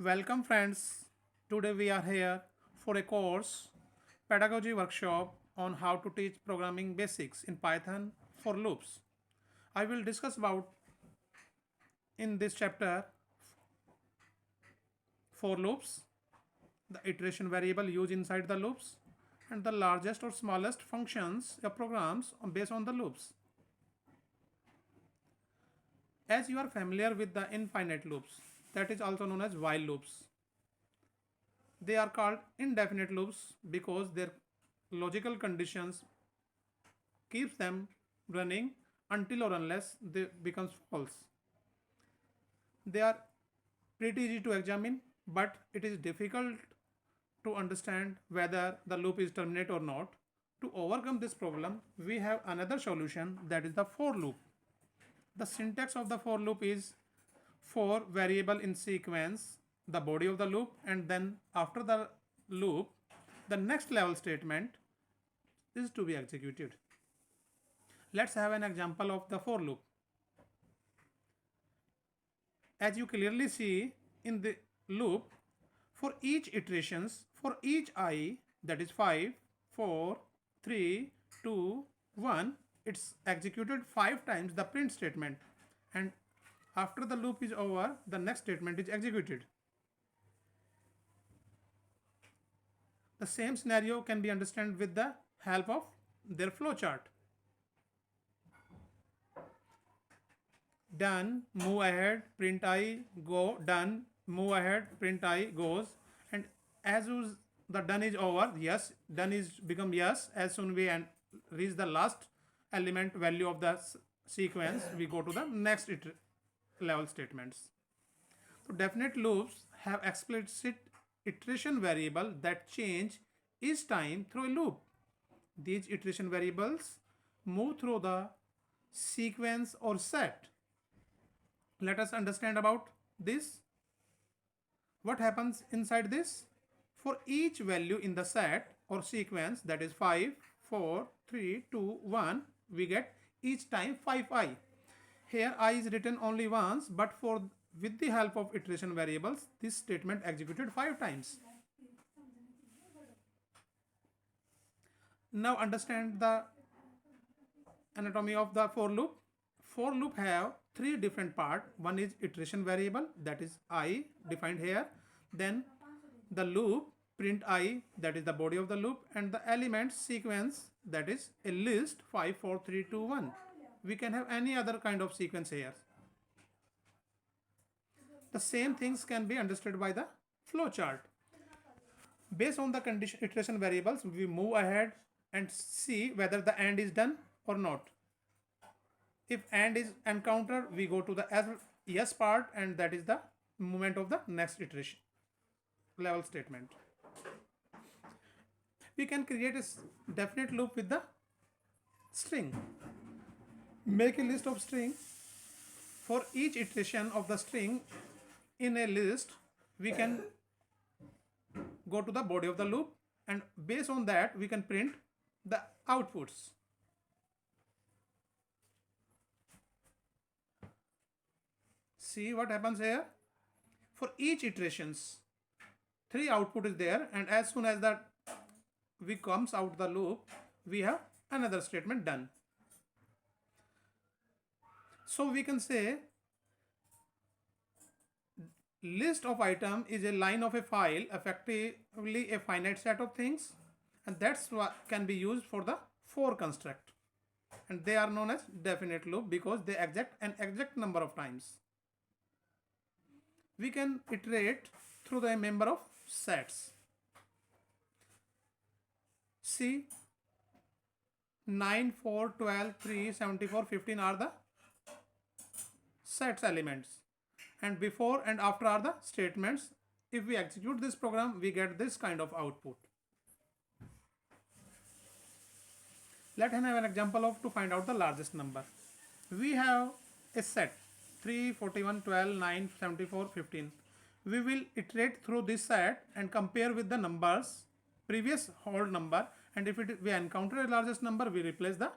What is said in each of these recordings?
Welcome friends. Today we are here for a course pedagogy workshop on how to teach programming basics in Python for loops. I will discuss about in this chapter for loops, the iteration variable used inside the loops and the largest or smallest functions or programs based on the loops. As you are familiar with the infinite loops, that is also known as while loops. They are called indefinite loops because their logical conditions keeps them running until or unless they becomes false. They are pretty easy to examine, but it is difficult to understand whether the loop is terminate or not. To overcome this problem, we have another solution, that is the for loop. The syntax of the for loop is for variable in sequence, the body of the loop, and then after the loop, the next level statement is to be executed. Let's have an example of the for loop. As you clearly see in the loop, for each iterations, for each I, that is 5, 4, 3, 2, 1, it's executed 5 times the print statement, and after the loop is over, the next statement is executed. The same scenario can be understood with the help of their flowchart. Done, move ahead, print I, go, done, move ahead, print I goes, and as soon as the done is over, yes, done is become yes. As soon we reach the last element value of the sequence, we go to the next level statements. So definite loops have explicit iteration variable that change each time through a loop. These iteration variables move through the sequence or set. Let us understand about this. What happens inside this? For each value in the set or sequence, that is 5, 4, 3, 2, 1, we get each time 5i. Here I is written only once, but for with the help of iteration variables, this statement executed 5 times. Now understand the anatomy of the for loop. For loop have 3 different part. One is iteration variable, that is I defined here. Then the loop print I, that is the body of the loop, and the element sequence, that is a list 5, 4, 3, 2, 1. We can have any other kind of sequence here. The same things can be understood by the flowchart. Based on the condition iteration variables, we move ahead and see whether the AND is done or not. If AND is encountered, we go to the yes part, and that is the movement of the next iteration level statement. We can create a definite loop with the string. Make a list of string. For each iteration of the string in a list, we can go to the body of the loop, and based on that we can print the outputs. See what happens here. For each iterations, 3 output is there, and as soon as that we comes out the loop, we have another statement done. So we can say list of item is a line of a file, effectively a finite set of things, and that's what can be used for the for construct, and they are known as definite loop because they exact an exact number of times. We can iterate through the member of sets. See, 9, 4, 12, 3, 74, 15 are the sets elements, and before and after are the statements. If we execute this program, we get this kind of output. Let us have an example of to find out the largest number. We have a set 3, 41, 12, 9, 74, 15. We will iterate through this set and compare with the numbers, previous whole number, and if we encounter a largest number, we replace the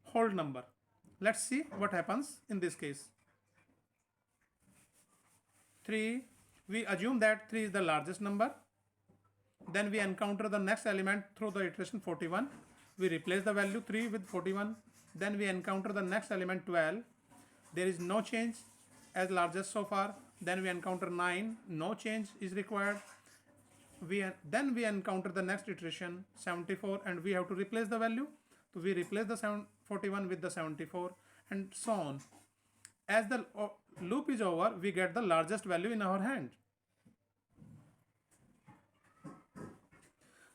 whole number. Let's see what happens in this case. 3, We assume that 3 is the largest number. Then we encounter the next element through the iteration 41. We replace the value 3 with 41. Then we encounter the next element 12. There is no change as largest so far. Then we encounter 9. No change is required. Then we encounter the next iteration 74, and we have to replace the value. So we replace the 41 with the 74 and so on. As the loop is over, we get the largest value in our hand.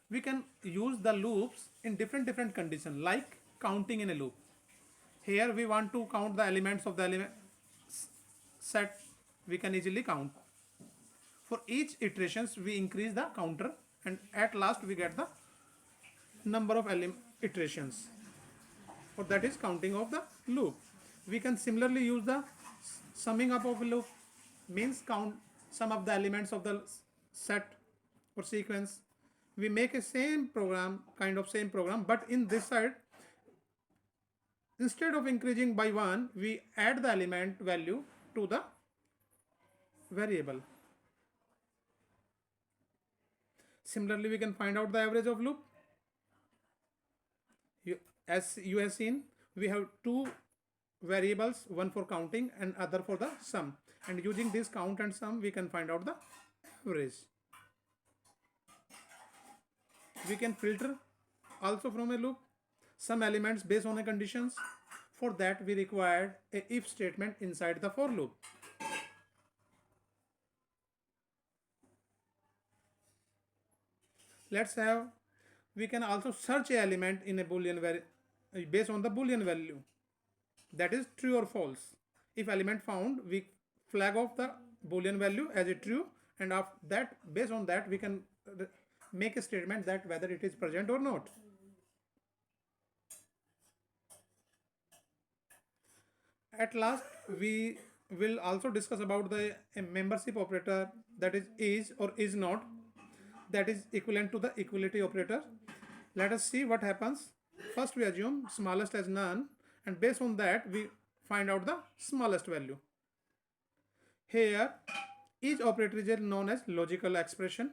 We can use the loops in different conditions, like counting in a loop. Here we want to count the elements of the element set. We can easily count. For each iterations, we increase the counter, and at last we get the number of iterations. So that is counting of the loop. We can similarly use the summing up of a loop, means count sum of the elements of the set or sequence. We make a same program, but in this side, instead of increasing by 1, we add the element value to the variable. Similarly, we can find out the average of loop. As you have seen, we have two variables, one for counting and other for the sum. And using this count and sum, we can find out the average. We can filter also from a loop some elements based on a conditions. For that, we required a if statement inside the for loop. We can also search an element in a boolean based on the boolean value, that is true or false. If element found, we flag off the boolean value as a true, and after that, based on that, we can make a statement that whether it is present or not. At last, we will also discuss about a membership operator, that is or is not, that is equivalent to the equality operator. Let us see what happens. First, we assume smallest as none, and based on that, we find out the smallest value. Here, each operator is known as logical expression,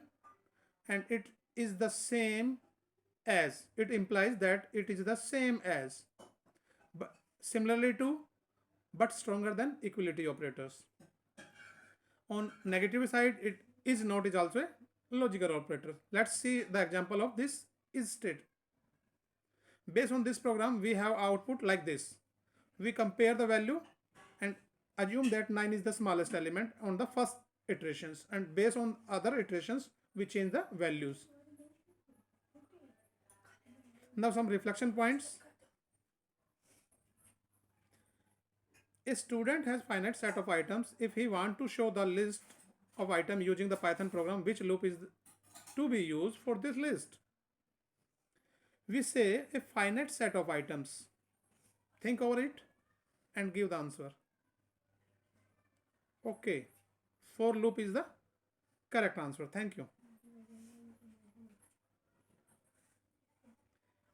and it is the same as. It implies that it is the same as, but similarly to, but stronger than equality operators. On negative side, it is not is also a logical operator. Let's see the example of this is state. Based on this program, we have output like this. We compare the value and assume that 9 is the smallest element on the first iterations, and based on other iterations, we change the values. Now some reflection points. A student has finite set of items. If he want to show the list of items using the Python program, which loop is to be used for this list? We say a finite set of items. Think over it and give the answer. Okay, for loop is the correct answer. Thank you.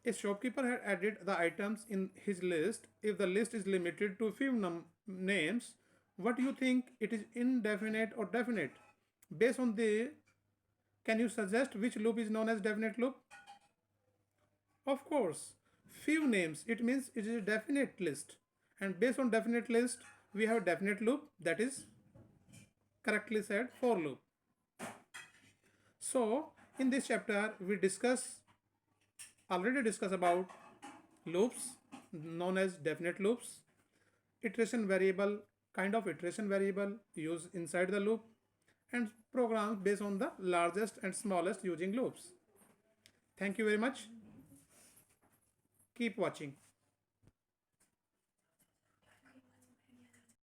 A shopkeeper had added the items in his list. If the list is limited to few names, what do you think? It is indefinite or definite? Based on the, can you suggest which loop is known as definite loop? Of course, few names, it means it is a definite list. And based on definite list, we have definite loop, that is correctly said for loop. So in this chapter, we already discuss about loops known as definite loops, iteration variable, kind of iteration variable used inside the loop, and programs based on the largest and smallest using loops. Thank you very much. Keep watching.